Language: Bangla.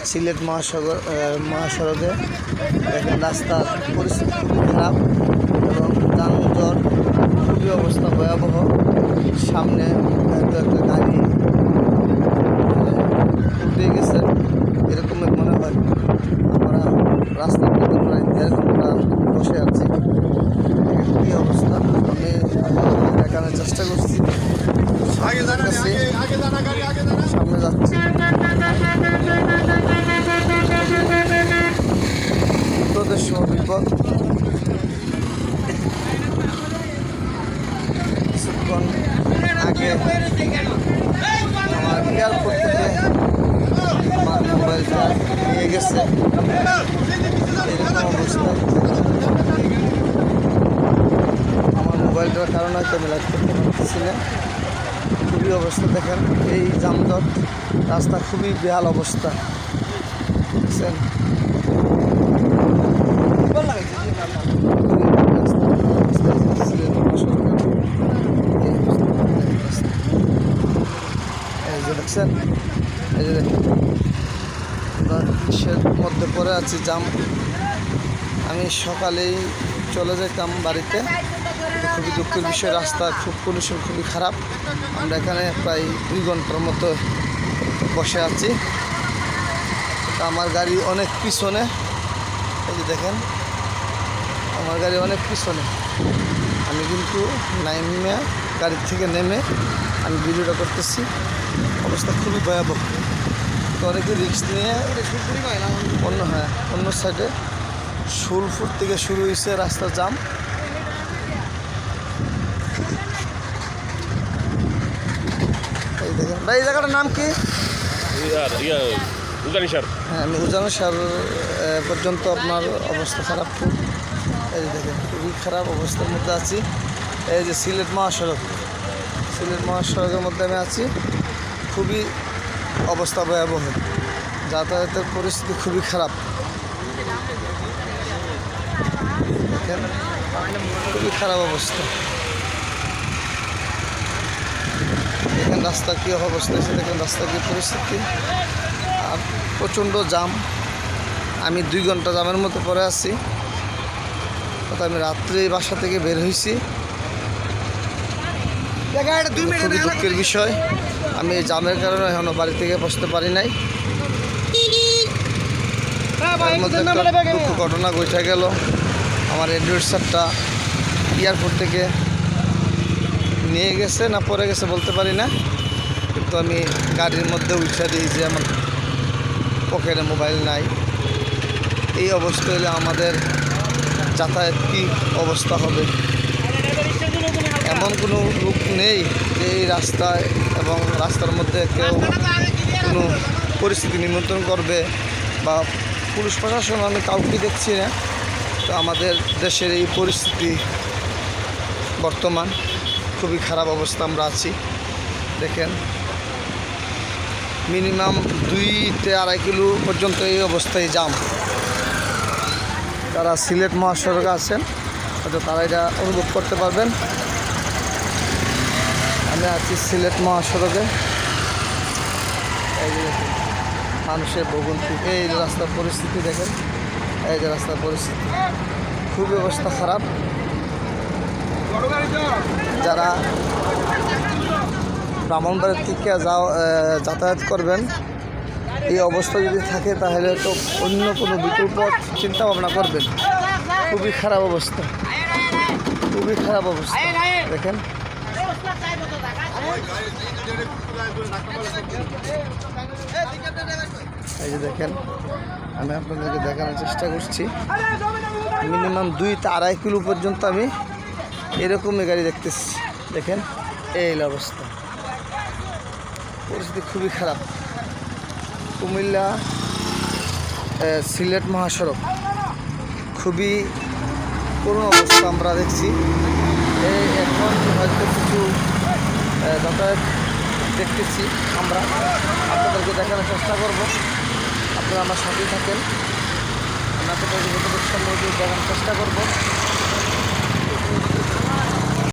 সিলেট মহাসড়কে দেখেন রাস্তার পরিস্থিতি খুবই খারাপ এবং যানজট খুবই অবস্থা ভয়াবহ। সামনে হয়তো একটা গাড়ি উঠে গেছে এরকমই মনে হয়। আমরা রাস্তার মধ্যে প্রায় 1.5 ঘন্টা বসে আছি। কী অবস্থা আমি দেখানোর চেষ্টা করছি। সামনে যাচ্ছি, বিপদের সময় বিপদ। কিছুক্ষণ আগে আমার এয়ারপোর্ট থেকে আমার মোবাইলটা নিয়ে গেছে, এরকম অবস্থা। আমার মোবাইলটার কারণে হয়তো আমি লাইভ করতে পারতেছি না। খুবই অবস্থা দেখেন, এই যানজট, রাস্তা খুবই বেহাল অবস্থা বুঝছেন। এই যে দেখছেন, এই যে দেখেন কিসের মধ্যে পড়ে আছি, জাম। আমি সকালেই চলে যেতাম বাড়িতে, খুবই দুঃখের বিষয়। রাস্তা খুব কন্ডিশন খুবই খারাপ। আমরা এখানে প্রায় 2 ঘন্টার মতো বসে আছি। আমার গাড়ি অনেক পিছনে, এই যে দেখেন আমার গাড়ি অনেক পিছনে। আমি কিন্তু গাড়ি থেকে নেমে আমি ভিডিওটা করতেছি। অবস্থা খুবই ভয়াবহ। তো অনেকে রিস্ক নিয়ে অন্য সাইডে শুলপুর থেকে শুরু হয়েছে রাস্তার জাম। এই দেখেন ভাই, এই জায়গাটার নাম কি? হ্যাঁ, আমি উজানি সার পর্যন্ত আপনার অবস্থা খারাপ খুব। এই দেখেন খুবই খারাপ অবস্থার মধ্যে আছি। এই যে সিলেট মহাসড়কের মধ্যে আমি আছি। খুবই অবস্থা ভয়াবহ, যাতায়াতের পরিস্থিতি খুবই খারাপ। দেখেন খুবই খারাপ অবস্থা। দেখেন রাস্তা কী অবস্থা আছে, দেখেন রাস্তার কী পরিস্থিতি। আর প্রচণ্ড জাম। আমি 2 ঘন্টা জামের মতো পরে আছি। অর্থাৎ আমি রাত্রে বাসা থেকে বের হয়েছি। খুবই দুঃখের বিষয়, আমি এই জামের কারণে এখনও বাড়ি থেকে বসতে পারি নাই। তার মধ্যে একটা দুঃখ ঘটনা ঘটে গেল। আমার অ্যান্ড্রয়েড সেটটা এয়ারপোর্ট থেকে নিয়ে গেছে না পড়ে গেছে বলতে পারি না, কিন্তু আমি গাড়ির মধ্যে উঠে দিই যে আমার পকেটে মোবাইল নাই। এই অবস্থা হলে আমাদের যাতায়াত কী অবস্থা হবে। এমন কোনো লোক নেই যে এই রাস্তায় এবং রাস্তার মধ্যে কেউ কোনো পরিস্থিতি নিয়ন্ত্রণ করবে, বা পুলিশ প্রশাসন আমি কাউকে দেখছি না। তো আমাদের দেশের এই পরিস্থিতি বর্তমান খুবই খারাপ অবস্থা আমরা আছি। দেখেন মিনিমাম 2-2.5 কিলো পর্যন্ত এই অবস্থায় জাম। যারা সিলেট মহাসড়কে আছেন হয়তো তারা এটা অনুভব করতে পারবেন। আমি আছি সিলেট মহাসড়কে। এই যে দেখেন মানুষের ভোগান্তি, এই রাস্তার পরিস্থিতি দেখেন, এই যে রাস্তার পরিস্থিতি খুবই অবস্থা খারাপ। যারা ব্রাহ্মণবাড়ির থেকে যাতায়াত করবেন, এই অবস্থা যদি থাকে তাহলে তো অন্য কোনো বিকল্প চিন্তা ভাবনা করবেন। খুবই খারাপ অবস্থা, খুবই খারাপ অবস্থা। দেখেন এই যে দেখেন, আমি আপনাদেরকে দেখানোর চেষ্টা করছি। মিনিমাম 2-2.5 কিলো পর্যন্ত আমি এরকমই গাড়ি দেখতেছি। দেখেন এই অবস্থা, পরিস্থিতি খুবই খারাপ। কুমিল্লা সিলেট মহাসড়ক খুবই করুণ অবস্থা আমরা দেখছি। এই এখন হয়তো কিছু যাতায়াত দেখতেছি, আমরা আপনাদেরকে দেখানোর চেষ্টা করব। আপনারা আমার সাথেই থাকেন, আমি আপনাদেরকে যতটুকু সম্ভব দেখানোর চেষ্টা করব।